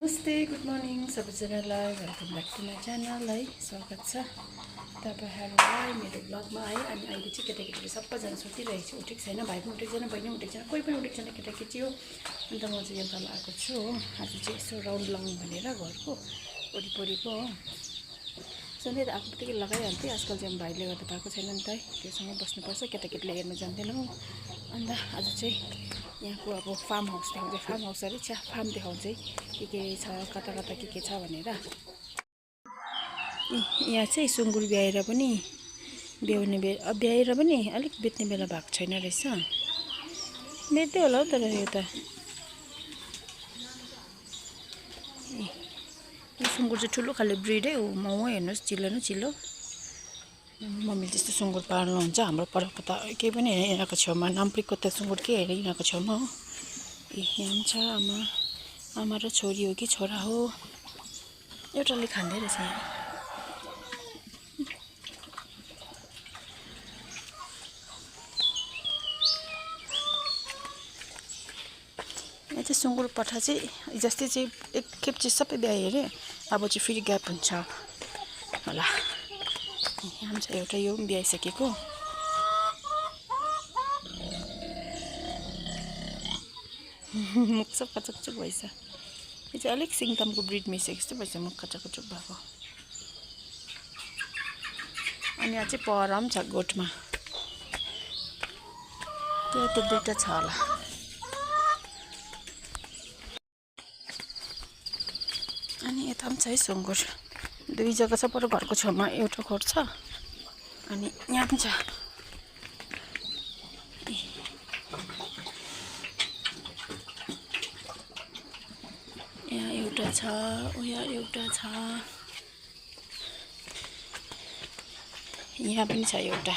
नमस्ते good morning सबैजनालाई welcome back to my channel है स्वागत छ तपाईँहरूलाई मेरो ब्लगमा है। अनि अहिले चाहिँ केटाकेटीहरू सबैजना सुतिरहेको छु, उठेको छैन, भाइ पनि उठेको छैन, बहिनी उठेको छैन, कोही पनि उठेको छैन केटाकेटी हो। अन्त म चाहिँ यहाँ तल आएको छु हो। आज चाहिँ यसो राउन्ड लगाउँ भनेर घरको वरिपरिको हो। सधैँ त आफू बित्तिकै लगाइहाल्थेँ, आजकल चाहिँ भाइले गर्दा पाएको छैन नि त है, त्योसँगै बस्नुपर्छ, केटाकेटीले हेर्न जान्दैनौँ। अन्त आज चाहिँ यहाँको अब फार्म हाउस देखाउँछ, फार्म हाउस अरे चिया फार्म देखाउँछ के छ कता कता के छ भनेर। यहाँ चाहिँ सुँगुर ब्याएर पनि ब्याउने बेला ब्याएर पनि अलिक बेच्ने बेला भएको छैन रहेछ, बेच्दै होला हौ। तर यो त यो सुँगुर चाहिँ ठुलो खाले ब्रिडै हो, माउ हेर्नुहोस् चिल्लो न चिल्लो। मम्मीले त्यस्तो सुँगुर पाल्नुहुन्छ, हाम्रो परको त केही पनि होइन, यिनीहरूको छेउमा नाम्प्रीको त सुँगुर के हेरेँ यिनीहरूको छेउमा हो। यहाँ पनि छ आमा र छोरी हो कि छोरा हो, एउटाले खाँदै रहेछ यहाँ। यहाँ चाहिँ सुँगुर पठा चाहिँ जस्तै चाहिँ एकखेप चाहिँ सबै ब्यायो अरे, अब चाहिँ फेरि ग्याप हुन्छ होला। यहाँ पनि छ एउटा, यो पनि ब्याइसकेको। मुख सब कचकचुक भएछ, यो चाहिँ अलिक सिङतामको ब्रिड मिसेको जस्तो भएछ, मुख कचकचुक भएको। अनि यहाँ चाहिँ पर पनि छ गोठमा, त्यो त दुइटा छ होला। अनि यता पनि छ है सुँगुर, दुई जग्गा छ, पर घरको छेउमा एउटा खोर छ, अनि यहाँ पनि छ। यहाँ एउटा छ, यहाँ एउटा छ, यहाँ पनि छ एउटा।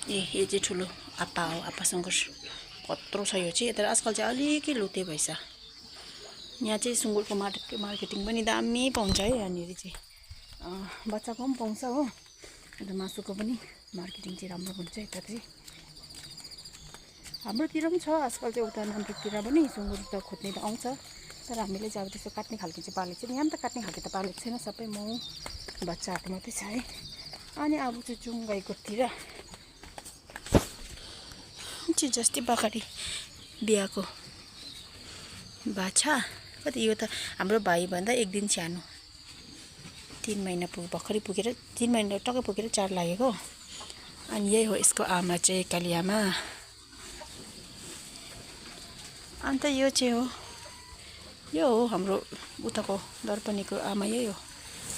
यो चाहिँ ठुलो आप्पा हो, आप्पा सुँगुर कत्रो छ यो चाहिँ। तर आजकल चाहिँ अलिकति लुते भएछ। यहाँ चाहिँ सुँगुरको मार्केटिङ पनि दामी पाउँछ है, यहाँनिर चाहिँ बच्चाको पनि पाउँछ हो। अन्त मासुको पनि मार्केटिङ चाहिँ राम्रो हुन्छ यता चाहिँ। हाम्रोतिर पनि छ आजकल चाहिँ, उता नाम्प्रीतिर पनि सुँगुर त खोज्ने त आउँछ, तर हामीले चाहिँ अब त्यस्तो काट्ने खालको चाहिँ पालेको छैन। यहाँ पनि त काट्ने खालको त पालेको छैन, सबै माउ बच्चाहरू मात्रै छ है। अनि अब चाहिँ चुङ्गाईकोतिर चाहिँ जस्तै बाख्री बिहाको बाछा कति, यो त हाम्रो भाइभन्दा एक दिन सानो, 3 महिना भर्खरै पुगेर, 3 महिना टक्कै पुगेर 4 लागेको। अनि यही हो यसको आमा चाहिँ, काली आमा। अन्त यो चाहिँ हो, यो हो हाम्रो उताको दर्पणीको आमा, यही हो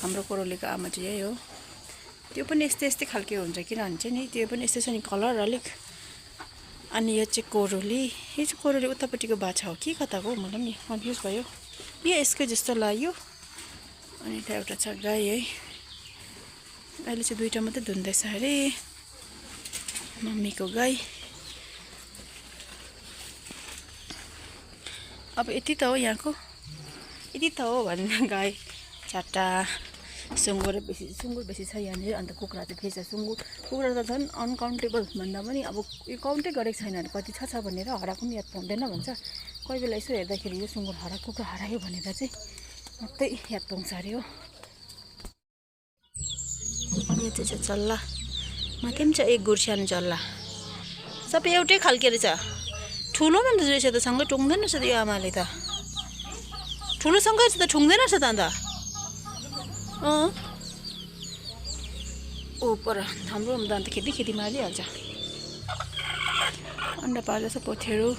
हाम्रो कोरोलीको आमा चाहिँ यही हो। त्यो पनि यस्तै खालके हुन्छ, किनभने चाहिँ नि त्यो पनि यस्तै छ नि कलर अलिक। अनि यो चाहिँ कोरोली, यो चाहिँ कोरोली उतापट्टिको बाछा हो कि कताको, मलाई पनि कन्फ्युज भयो। यो यसकै जस्तो लाग्यो। अनि त एउटा छ गाई है, अहिले चाहिँ दुईवटा मात्रै धुँदैछ अरे मम्मीको गाई। अब यति त हो यहाँको, यति त हो भन्ने गाई 4टा, सुँगुर बेसी छ यहाँनिर। अन्त कुखुरा चाहिँ फेरि छ, कुखुरा त झन् अनकाउन्टेबल भन्दा पनि अब यो काउन्टै गरेको छैन भने कति छ भनेर, हराएको पनि याद पाउँदैन भन्छ। कोही बेला यसो हेर्दाखेरि यो सुँगुर कुखुरा हरायो भनेर चाहिँ मात्रै याद पाउँछ अरे हो। यो चाहिँ छ चल्ला, माथि पनि छ एक गुर्स्यानो चल्ला, सबै एउटै खालके रहेछ। ठुलो पनि रहेछ त, सँगै टुङ्दैन रहेछ त यो आमाले त, ठुलोसँगै त ठुङ्दैन रहेछ त। अन्त पर हाम्रो अन्त खेती मारिहाल्छ, अन्डा पार्दैछ पोथेहरू।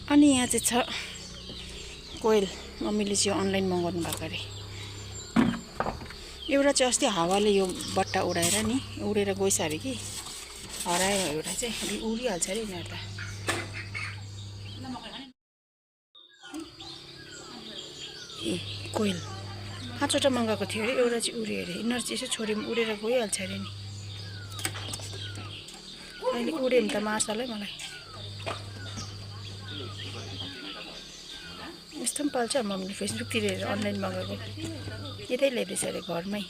अनि यहाँ चाहिँ छ कोयल, मम्मीले चाहिँ अनलाइन मगाउनु भएको अरे। एउटा चाहिँ अस्ति हावाले यो बट्टा उडेर गइस अरे कि, हरायो एउटा चाहिँ, उडिहाल्छ अरे यिनीहरू त। ए कोयल 5वटा मगाएको थियो अरे, एउटा चाहिँ उड्यो अरे। यिनीहरू चाहिँ यसो छोरीमा उडेर गइहाल्छ अरे नि। अहिले उड्यो भने त मार्छ होला है मलाई। यस्तो पनि पाल्छ मम्मीले फेसबुकतिर हेरेर अनलाइन मगाएको, यतै ल्याइदिएछ अरे घरमै।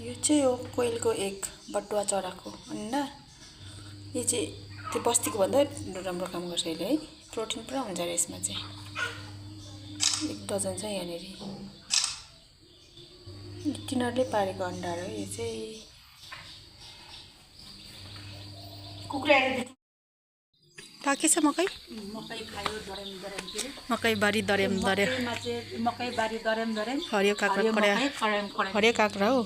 यो चाहिँ हो कोइलको एग बटुवा चराको अन्डा यो चाहिँ त्यो बस्तीको भन्दा राम्रो काम गर्छ यसले है प्रोटिन पुरा हुन्छ अरे यसमा चाहिँ 1 डजन छ यहाँनिर तिनीहरूले पारेको अन्डा हो यो चाहिँ पाकेछ मकै मकैबारी दरेम हरियो काँक्रा हो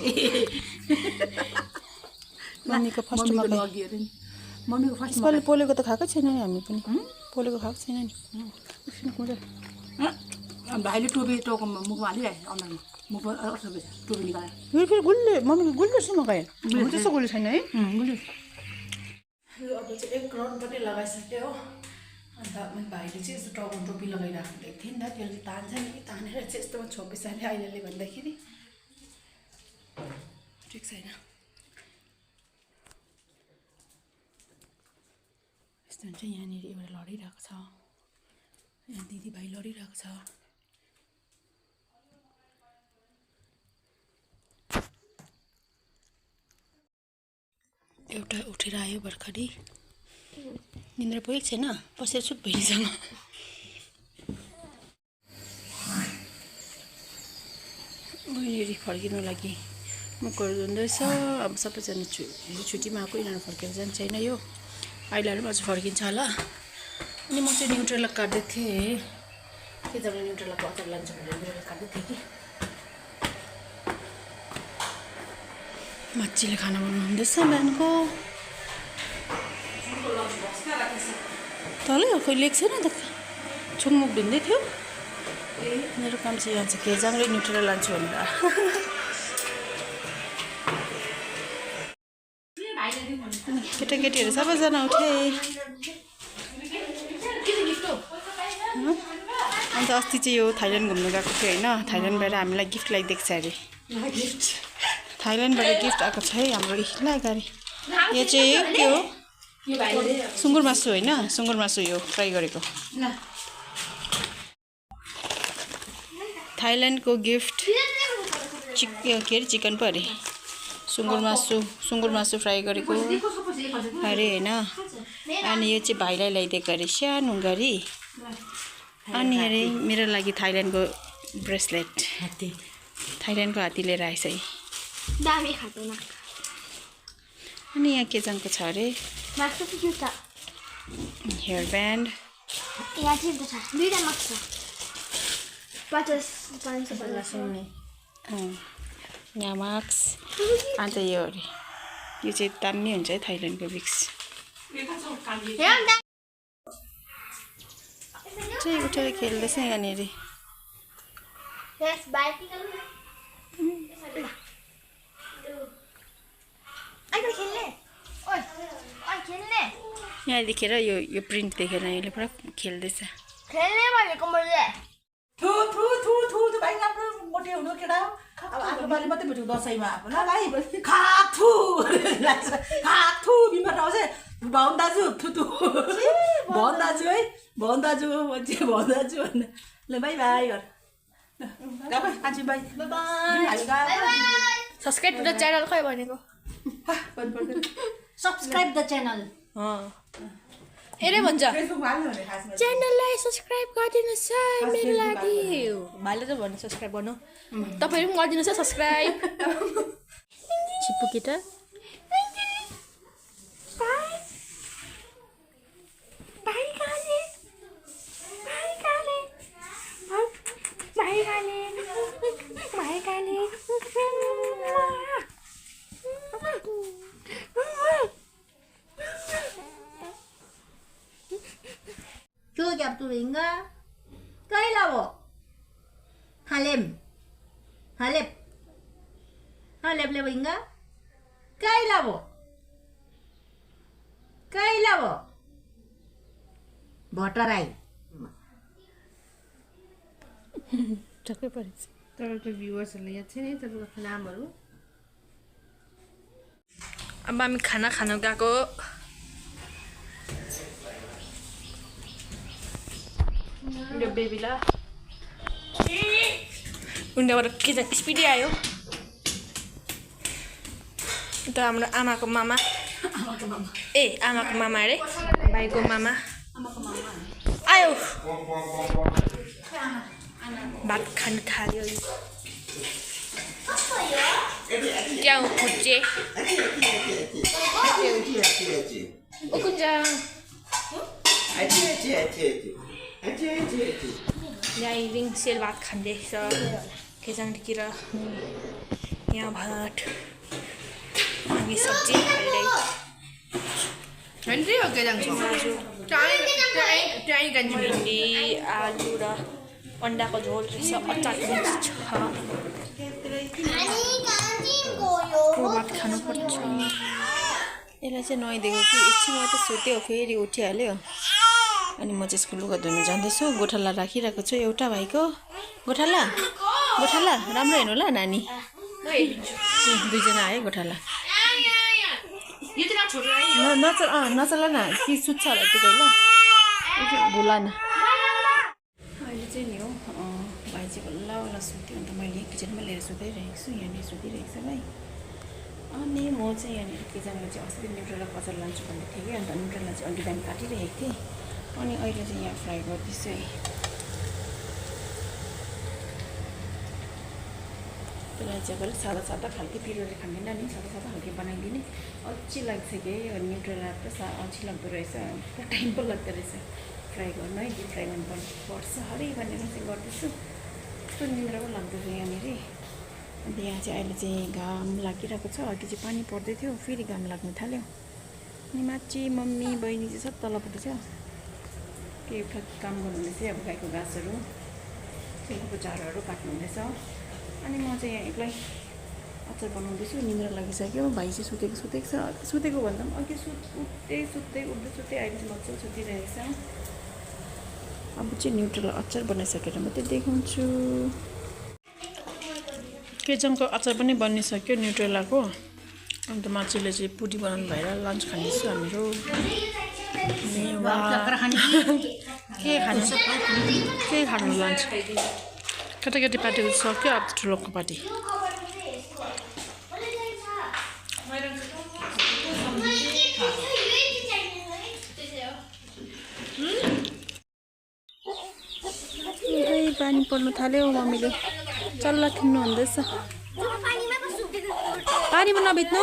मम्मीको फर्स्ट मकै पोलेको त खाएको छैन नि हामी पनि पोलेको खाएको छैन नि भाइले टोपी टाउको मुखमा हालिरहेको अनुहारमा मुखमा टोपी निकालेर यो फेरि गुल्ले मम्मीको गुल्ले छ मकै त्यस्तो गुल्ले छैन है गुल्ले यो अब चाहिँ 1 राउन्ड पनि लगाइसक्यो हो अन्त मैले भाइले चाहिँ यस्तो टाउको टोपी लगाइराख्नु दिएको थिएँ नि त त्यसले तान्छ नि तानेर चाहिँ यस्तोमा छोपिसक्यो अहिलेले भन्दाखेरि ठिक छैन यस्तो हुन्छ यहाँनिर एउटा लडिरहेको छ यहाँ दिदीभाइ लडिरहेको छ एउटा उठेर आयो भर्खरै निन्द्रा पुगेको छैन बसेर छु भइसँग बहिनी फर्किनु लागि मुखहरू धुँदैछ अब सबैजना छुट्टीमा आएको यिनीहरू फर्केर जान्छ होइन यो आइलाहरू पनि अझ फर्किन्छ होला अनि म चाहिँ न्युट्रेला काट्दै थिएँ के त न्युट्रेलाको अचार लान्छ भनेर न्युट्रेला काट्दै थिएँ कि मच्छीले खाना बनाउनु हुँदैछ बिहानको तलै खोइ लिएको छैन त छुङमुख ढुन्दै थियो मेरो काम चाहिँ यहाँ चाहिँ केजाङले न्युट्रेला लान्छु भनेर केटाकेटीहरू सबैजना उठे अन्त अस्ति चाहिँ यो थाइल्यान्ड घुम्नु गएको थियो होइन थाइल्यान्डबाट हामीलाई गिफ्ट ल्याइदिएको छ अरे थाइल्यान्डबाट गिफ्ट आएको छ है हाम्रो ला गाडी यो चाहिँ के हो सुँगुर मासु होइन सुँगुर मासु यो फ्राई गरेको थाइल्यान्डको गिफ्ट के अरे चिकन पो अरे सुँगुर मासु फ्राई गरेको अरे होइन अनि यो चाहिँ भाइलाई ल्याइदिएको अरे सानो गरी अनि अरे मेरो लागि थाइल्यान्डको ब्रेसलेट थाइल्यान्डको हात्ती लिएर आएछ है दामी खाँदैन अनि यहाँ केजाङको छ अरे हेयर ब्यान्ड यहाँ चाहिँ छ दुईटा मार्क्स छ 50 यहाँ मार्क्स अन्त यो अरे यो चाहिँ दामी हुन्छ है थाइल्यान्डको विक्स चाहिँ उठेर खेल्दैछ यहाँनिर यहाँ देखेर यो प्रिन्ट देखेर यसले पुरा खेल्दैछ खेल्ने भनेको मैले थु थु थु थु थु भाइ राम्रो मोटे हुनु केटा अब आफ्नो बाले मात्रै भेट्यो दसैँमा अब ल भाइ खाथु खाथु बिमार आउँछ भन दाजु थु थु भन दाजु है भन दाजु मान्छे भन दाजु भन्न ल बाई बाई गर गएको कान्छी by by subscribe the channel खै भनेको सब्सक्राइब द च्यानल हेरे भन्छ फेसबुकमा हाल्नु भने खासमा च्यानललाई सब्सक्राइब गरिदिनुहोस् है मेरो लागि भाइले त भन्नु सब्सक्राइब गर्नु तपाईँहरू पनि गरिदिनुहोस् है सब्सक्राइब छिप्पु केटा Chưa gặp tụi mình á. Cây là bộ Halem Halep Halep là mình á. Cây là bộ Bhattarai टक्कै परेछ तपाईँको भ्युवर्सहरूले याद छैन है तपाईँको नामहरू अब हामी खाना खान गएको यो बेबीला उनीबाट के स्पिडी आयो त हाम्रो आमाको मामा आमाको मामा अरे भाइको मामा आयो भात खानु थाल्यो क्या हो खुच्चे यहाँ रिङसेल भात खाँदैछ केजाङदेखि र यहाँ भात अनि सब्जी भिन्डी आलु र अन्डाको झोल रहेछ अचार पनि छ भात खानुपर्छ यसलाई चाहिँ नुहाइदिएको कि एकछिन मात्रै सुत्यो फेरि उठिहाल्यो अनि म चाहिँ यसको लुगा धुनु जाँदैछु गोठाला राखिरहेको छु एउटा भाइको गोठाला राम्रो हेर्नु ल नानी दुईजना आयो गोठाला नचल न कि सुत्छ होला त्यो ल भुला न अहिले चाहिँ नि हो भाइ चाहिँ बल्ल सुत्यो अन्त मैले किचनमा लिएर सुताइरहेको छु यहाँनिर सुतिरहेको छ भाइ अनि म चाहिँ यहाँनिर किचनमा चाहिँ अस्ति न्युट्रेला अचार लान्छु भन्दै थिएँ कि अन्त न्युट्रेला चाहिँ अघि बिहान काटिरहेको थिएँ अनि अहिले चाहिँ यहाँ फ्राई गर्दैछु है त्यसलाई चाहिँ अलिक सादा खालको पिरोले खाँदैन नि सादा खालको बनाइदिने अल्छी लाग्छ कि न्युट्रेला पुरा अल्छी लाग्दो रहेछ पुरा टाइम पो लाग्दो रहेछ फ्राई गर्नु है डिप फ्राई गर्नु पर्छ अरे भनेर चाहिँ गर्दैछु कस्तो निन्द्रा पो लाग्दो थियो यहाँनिर अन्त यहाँ चाहिँ अहिले चाहिँ घाम लागिरहेको छ अघि चाहिँ पानी पर्दै थियो फेरि घाम लाग्नु थाल्यो अनि माथि मम्मी बहिनी चाहिँ सब तलपट्टि छ के काम गर्नुहुँदैछ अब गाईको घाँसहरू तेलको चारोहरू काट्नुहुँदैछ अनि म चाहिँ यहाँ एक्लै अचार बनाउँदैछु निन्द्रा लागिसक्यो भाइ चाहिँ सुतेको छ सुतेको भन्दा पनि अघि उठ्दै सुत्दै अहिले चाहिँ मजाले सुतिरहेको छ अब चाहिँ न्युट्रेला अचार बनाइसकेर मात्रै देखाउँछु केचङको अचार पनि बनिसक्यो न्युट्रेलाको अन्त माछीले चाहिँ पुडी बनाउनु भएर लन्च खाँदैछु हामीहरू के खानु लन्च केटाकेटी पार्टीको सक्यो अब ठुलोको पार्टी पानी पर्नु थाल्यो मम्मीले चल्ला किन्नु हुँदैछ पानीमा नभिज्नु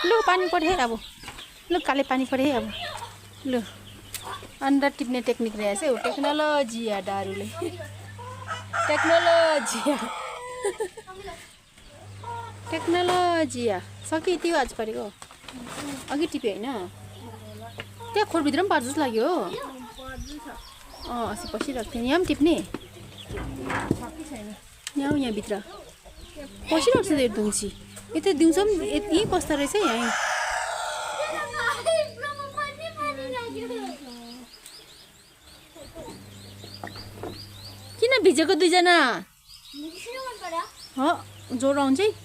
लु पानी पऱ्यो अब लु काले पानी पऱ्यो अब लु अन्डा टिप्ने टेक्निक रहेछ हौ टेक्नोलोजिया दारूले टेक्नोलोजिया सकि त्यो आज परेको अघि टिप्यो होइन त्यहाँ खोरभित्र पनि पर्छ जस्तो लाग्यो हो अस्ति पसिरहेको थियो यहाँ पनि टिप्ने यहाँभित्र पसिरहेको छ त्यो दुम्सी यता दिउँसो पनि यहीँ पस्दो रहेछ यहाँ किन भिजेको दुईजना ज्वरो आउँछ है